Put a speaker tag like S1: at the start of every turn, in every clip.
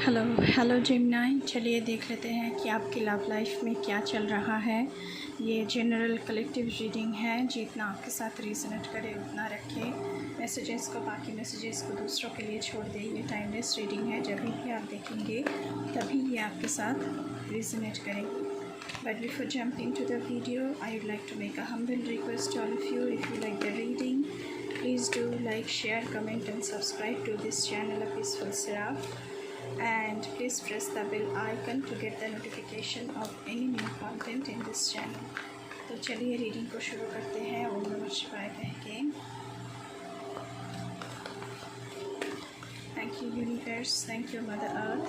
S1: Hello Gemini, चलिए देख लेते हैं कि आपकी लव लाइफ में क्या चल रहा है। ये जनरल कलेक्टिव रीडिंग है, जितना आपके साथ रेजोनेट करे उतना रखें। मैसेजेस को, बाकी मैसेजेस को दूसरों के लिए छोड़ दें। ये टाइमलेस रीडिंग है, जब भी आप देखेंगे तभी ये आपके साथ रेजोनेट करेगी। But before jumping to the video, I would like to make a humble request to all of you. If you like the reading, please do like, share, comment and subscribe to this channel, A Peaceful Seraph. And please press the bell icon to get the notification of any new content in this channel. तो चलिए reading को शुरू करते हैं। ओम नमः शिवाय कह के। Thank you universe, thank you mother earth,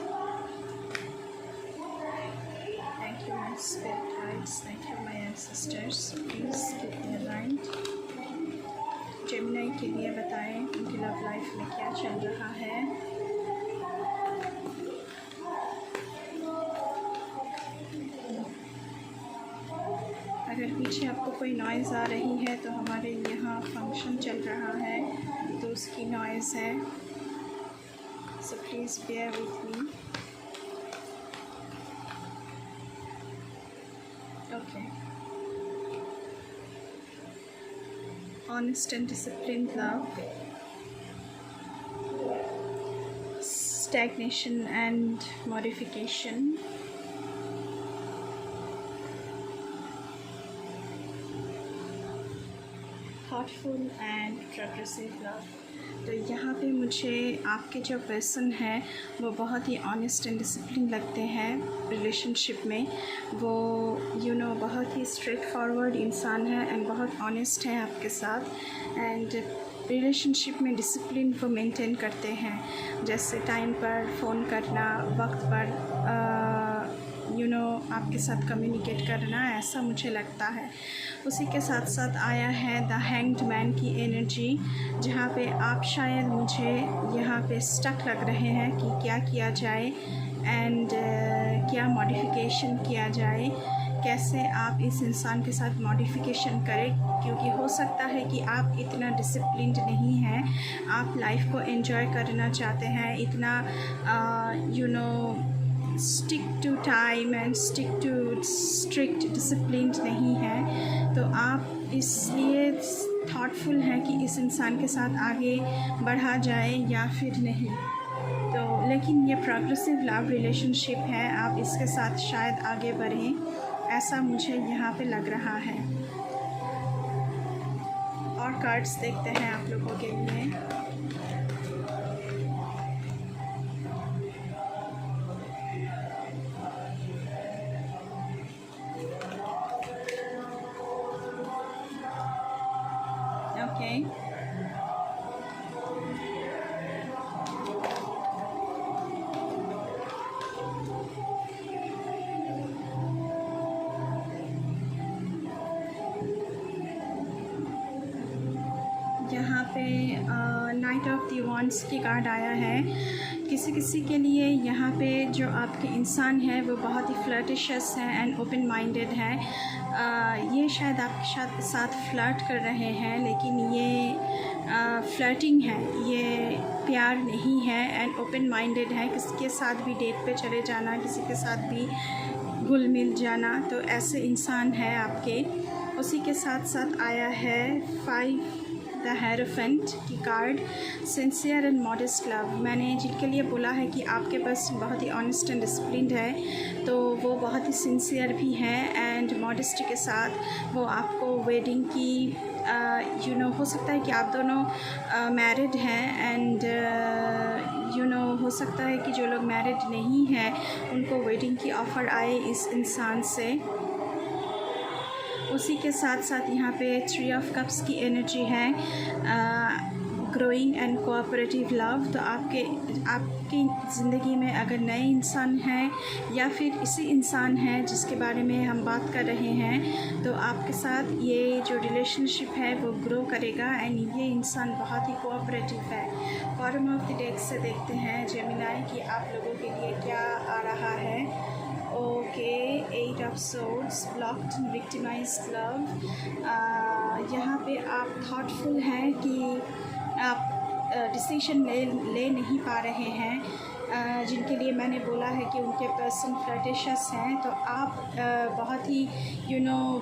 S1: thank you my spirit guides, thank you my ancestors. Please keep me aligned. Gemini के लिए बताएं उनकी लव लाइफ में क्या चल रहा है। अगर पीछे आपको कोई नॉइज़ आ रही है तो हमारे यहाँ फंक्शन चल रहा है, तो उसकी नॉइज़ है, so please bear with me. Okay. Honest and disciplined love, stagnation and modification, thoughtful and progressive love. तो यहाँ पे मुझे आपके जो पर्सन है वो बहुत ही ऑनेस्ट एंड डिसिप्लिन लगते हैं रिलेशनशिप में। वो बहुत ही स्ट्रेट फॉरवर्ड इंसान है एंड बहुत ऑनेस्ट है आपके साथ। एंड रिलेशनशिप में डिसिप्लिन वो मेंटेन करते हैं, जैसे टाइम पर फ़ोन करना, वक्त पर आपके साथ कम्युनिकेट करना, ऐसा मुझे लगता है। उसी के साथ साथ आया है द हैंग्ड मैन की एनर्जी, जहाँ पे आप शायद मुझे यहाँ पे स्टक लग रहे हैं कि क्या किया जाए एंड क्या मॉडिफिकेशन किया जाए, कैसे आप इस इंसान के साथ मॉडिफिकेशन करें, क्योंकि हो सकता है कि आप इतना डिसिप्लिन्ड नहीं हैं, आप लाइफ को एंजॉय करना चाहते हैं, इतना stick to time and stick to strict disciplined नहीं है। तो आप इसलिए थॉटफुल हैं कि इस इंसान के साथ आगे बढ़ा जाए या फिर नहीं। तो लेकिन ये प्रोग्रेसिव लव रिलेशनशिप है, आप इसके साथ शायद आगे बढ़ें, ऐसा मुझे यहाँ पे लग रहा है। और कार्ड्स देखते हैं आप लोगों के लिए। ओके, यहाँ पे नाइट ऑफ द वॉन्ड्स की कार्ड आया है। किसी के लिए यहाँ पे जो आपके इंसान है वो बहुत ही फ्लर्टिशस है एंड ओपन माइंडेड है। ये शायद आपके साथ फ्लर्ट कर रहे हैं, लेकिन ये फ्लर्टिंग है, ये प्यार नहीं है एंड ओपन माइंडेड है। किसी के साथ भी डेट पे चले जाना, किसी के साथ भी घुल मिल जाना, तो ऐसे इंसान है आपके। उसी के साथ साथ आया है 5 द हेरोफेंट की card, sincere and modest love. मैंने जिनके लिए बोला है कि आपके पास बहुत ही ऑनेस्ट एंड डिसिप्लिन्ड है, तो वो बहुत ही सिंसियर भी हैं एंड मॉडेस्टी के साथ वो आपको वेडिंग की हो सकता है कि आप दोनों मैरिड हैं एंड हो सकता है कि जो लोग मैरिड नहीं हैं उनको वेडिंग की ऑफ़र आए इस इंसान से। उसी के साथ साथ यहाँ पे 3 ऑफ कप्स की एनर्जी है, ग्रोइंग एंड कोऑपरेटिव लव। तो आपकी ज़िंदगी में अगर नए इंसान हैं या फिर इसी इंसान है जिसके बारे में हम बात कर रहे हैं, तो आपके साथ ये जो रिलेशनशिप है वो ग्रो करेगा एंड ये इंसान बहुत ही कोऑपरेटिव है। बॉटम ऑफ द डेक से देखते हैं जेमिनी कि आप लोगों के लिए क्या आ रहा है। Okay, 8 of swords, blocked and victimised love. यहाँ पे आप थॉटफुल हैं कि आप डिसीजन ले नहीं पा रहे हैं, जिनके लिए मैंने बोला है कि उनके पर्सन फ्लर्टिशियस हैं, तो आप बहुत ही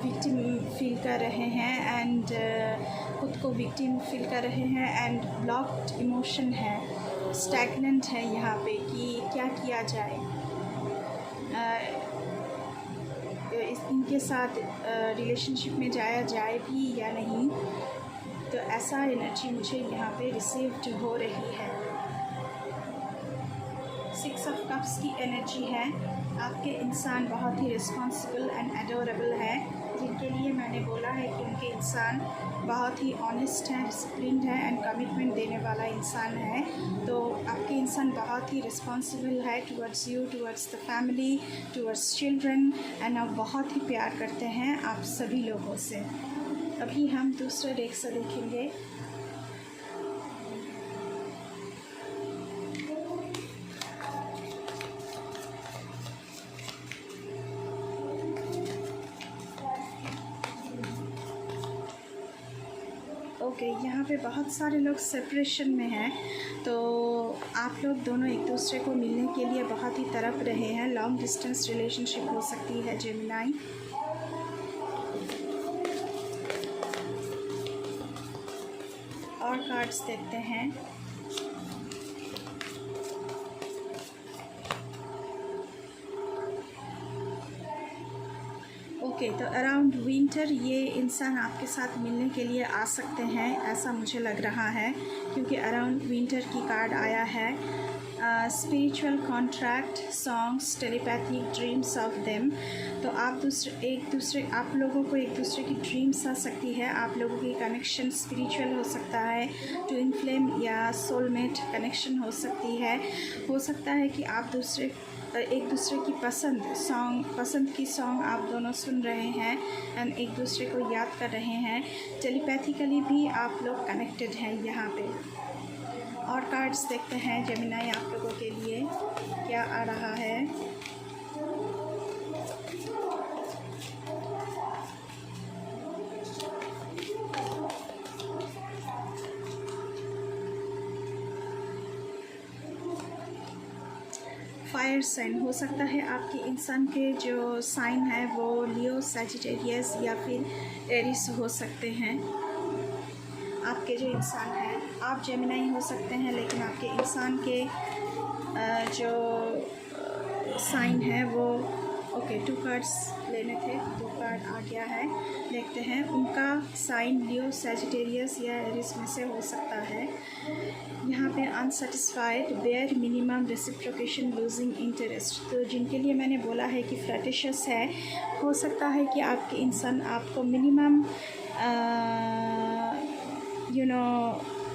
S1: विक्टिम फील कर रहे हैं एंड खुद को विक्टिम फील कर रहे हैं एंड ब्लॉक्ड इमोशन है, स्टैगनेंट है यहाँ पे कि क्या किया जाए, इनके साथ रिलेशनशिप में जाया जाए भी या नहीं। तो ऐसा एनर्जी मुझे यहाँ पे रिसीव्ड हो रही है। 6 ऑफ कप्स की एनर्जी है। आपके इंसान बहुत ही रिस्पॉन्सिबल एंड एडोरेबल है, जिनके लिए मैंने बोला है कि उनके इंसान बहुत ही ऑनेस्ट है, डिसिप्लिन्ड है एंड कमिटमेंट देने वाला इंसान है। तो आपके इंसान बहुत ही रिस्पॉन्सिबल है towards you, towards the family, towards children and आप बहुत ही प्यार करते हैं आप सभी लोगों से। अभी हम दूसरे डेक से देखेंगे। ओके, यहाँ पे बहुत सारे लोग सेपरेशन में हैं, तो आप लोग दोनों एक दूसरे को मिलने के लिए बहुत ही तड़प रहे हैं। लॉन्ग डिस्टेंस रिलेशनशिप हो सकती है जेमिनी। और कार्ड्स देखते हैं। ओके, तो अराउंड विंटर ये इंसान आपके साथ मिलने के लिए आ सकते हैं, ऐसा मुझे लग रहा है, क्योंकि अराउंड विंटर की कार्ड आया है। Spiritual contract, songs, telepathic dreams of them. तो आप लोगों को एक दूसरे की ड्रीम्स आ सकती है। आप लोगों की कनेक्शन स्पिरिचुअल हो सकता है, ट्विन फ्लेम या सोलमेट कनेक्शन हो सकती है। हो सकता है कि आप एक दूसरे की पसंद की सॉन्ग आप दोनों सुन रहे हैं एंड एक दूसरे को याद कर रहे हैं। टेलीपैथिकली भी आप लोग कनेक्टेड हैं यहाँ पे। और कार्ड्स देखते हैं जेमिनी आप लोगों के लिए क्या आ रहा है। फायर साइन हो सकता है। आपके इंसान के जो साइन है वो लियो, सैजिटेरियस या फिर एरिस हो सकते हैं। आपके जो इंसान हैं, आप जेमिनी हो सकते हैं, लेकिन आपके इंसान के जो साइन है वो ओके 2 कार्ड्स लेने थे, 2 कार्ड आ गया है। देखते हैं उनका साइन लियो, सैजिटेरियस या एरिस में से हो सकता है। यहाँ पे unsatisfied, bare minimum, reciprocation, losing interest. तो जिनके लिए मैंने बोला है कि फ्लर्टिशियस है, हो सकता है कि आपके इंसान आपको मिनिमम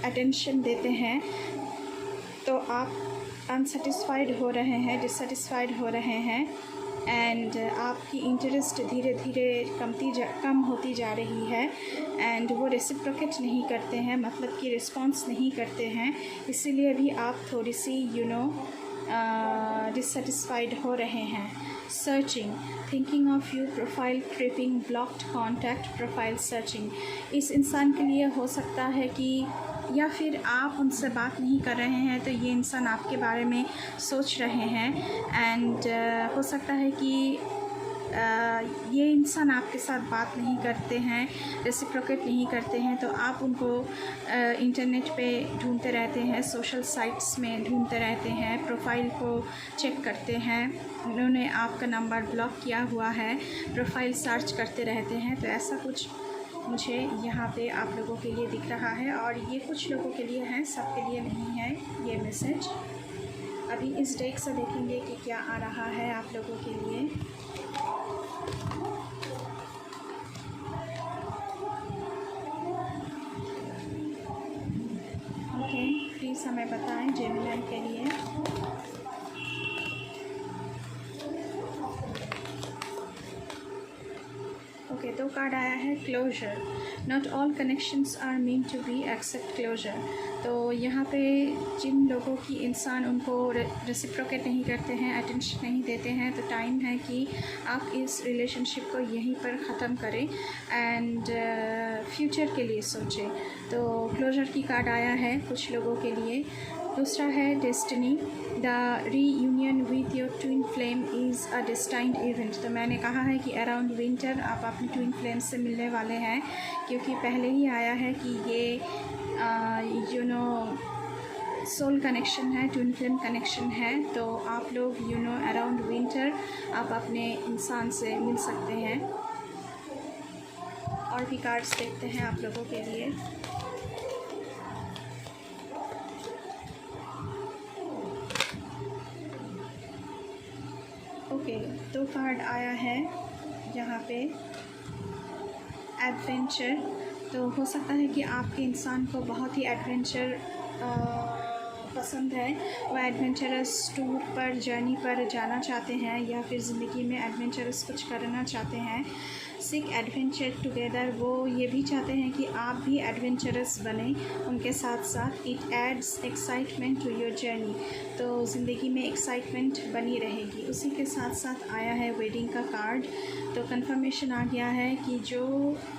S1: अटेंशन देते हैं, तो आप अनसेटिस्फाइड हो रहे हैं, डिससेटिस्फाइड हो रहे हैं एंड आपकी इंटरेस्ट धीरे धीरे कम होती जा रही है एंड वो रेसिप्रोकेट नहीं करते हैं, मतलब कि रिस्पॉन्स नहीं करते हैं। इसीलिए भी आप थोड़ी सी डिससेटिस्फाइड हो रहे हैं। Searching, thinking of you, profile creeping, blocked contact, profile searching. इस इंसान के लिए हो सकता है कि या फिर आप उनसे बात नहीं कर रहे हैं, तो ये इंसान आपके बारे में सोच रहे हैं एंड हो सकता है कि ये इंसान आपके साथ बात नहीं करते हैं, रेसिप्रोकेट नहीं करते हैं, तो आप उनको इंटरनेट पे ढूंढते रहते हैं, सोशल साइट्स में ढूंढते रहते हैं, प्रोफाइल को चेक करते हैं। उन्होंने आपका नंबर ब्लॉक किया हुआ है, प्रोफाइल सर्च करते रहते हैं। तो ऐसा कुछ मुझे यहाँ पे आप लोगों के लिए दिख रहा है और ये कुछ लोगों के लिए है, सबके लिए नहीं है ये मैसेज। अभी इस डेक से देखेंगे कि क्या आ रहा है आप लोगों के लिए। ओके, प्लीज़ हमें बताएं जेमिनी के लिए। ओके, 2 कार्ड आया है closure. Not all connections are meant to be accept closure. तो यहाँ पे जिन लोगों की इंसान उनको रेसिप्रोकेट नहीं करते हैं, अटेंशन नहीं देते हैं, तो टाइम है कि आप इस रिलेशनशिप को यहीं पर ख़त्म करें एंड फ्यूचर के लिए सोचें। तो क्लोजर की कार्ड आया है कुछ लोगों के लिए। दूसरा है destiny, the reunion with your twin flame is a destined event. तो मैंने कहा है कि अराउंड विंटर आप अपनी ट्विन फ्लेम से मिलने वाले हैं, क्योंकि पहले ही आया है कि ये सोल कनेक्शन है, ट्विन फ्लेम कनेक्शन है। तो आप लोग अराउंड विंटर आप अपने इंसान से मिल सकते हैं। और भी कार्ड्स देखते हैं आप लोगों के लिए। ओके, 2 कार्ड आया है यहाँ पे एडवेंचर। तो हो सकता है कि आपके इंसान को बहुत ही एडवेंचर पसंद है, वो एडवेंचरस टूर पर, जर्नी पर जाना चाहते हैं, या फिर ज़िंदगी में एडवेंचरस कुछ करना चाहते हैं। सीक एडवेंचर टुगेदर, वो ये भी चाहते हैं कि आप भी एडवेंचरस बने उनके साथ साथ। It adds excitement to your journey, तो ज़िंदगी में एक्साइटमेंट बनी रहेगी। उसी के साथ साथ आया है वेडिंग का कार्ड। तो कंफर्मेशन आ गया है कि जो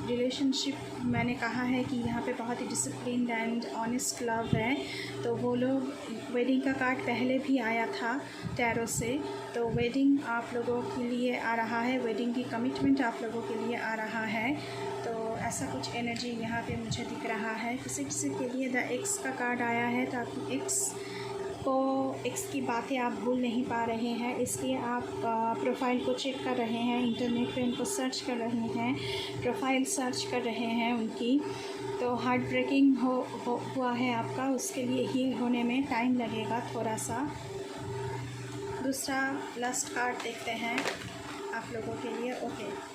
S1: रिलेशनशिप मैंने कहा है कि यहाँ पे बहुत ही डिसिप्लिन्ड एंड ऑनेस्ट लव है, तो वो लोग, वेडिंग का कार्ड पहले भी आया था टैरो से, तो वेडिंग आप लोगों के लिए आ रहा है, वेडिंग की कमिटमेंट आप लोगों के लिए आ रहा है। तो ऐसा कुछ एनर्जी यहाँ पे मुझे दिख रहा है। किसी किसी के लिए द एक्स का कार्ड आया है, ताकि एक्स की बातें आप भूल नहीं पा रहे हैं, इसलिए आप प्रोफाइल को चेक कर रहे हैं, इंटरनेट पे उनको सर्च कर रहे हैं, प्रोफाइल सर्च कर रहे हैं उनकी। तो हार्ट ब्रेकिंग हुआ है आपका, उसके लिए हील होने में टाइम लगेगा थोड़ा सा। दूसरा लास्ट कार्ड देखते हैं आप लोगों के लिए। Okay,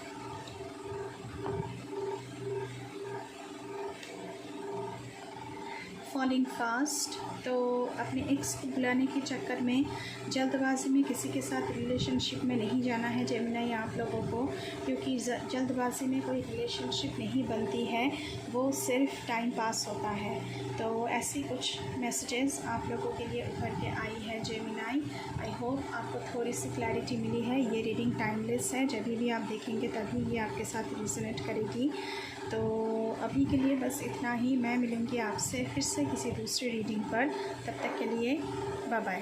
S1: falling fast. तो अपने एक्स को बुलाने के चक्कर में जल्दबाजी में किसी के साथ रिलेशनशिप में नहीं जाना है जेमिनी आप लोगों को, क्योंकि जल्दबाजी में कोई रिलेशनशिप नहीं बनती है, वो सिर्फ टाइम पास होता है। तो ऐसी कुछ मैसेजेस आप लोगों के लिए उभर के आई है जेमिनी। आई होप आपको थोड़ी सी क्लैरिटी मिली है। ये रीडिंग टाइमलेस है, जब भी आप देखेंगे तभी ये आपके साथ रिजोनेट करेगी। तो अभी के लिए बस इतना ही। मैं मिलूँगी आपसे फिर से किसी दूसरी रीडिंग पर, तब तक के लिए बाय बाय।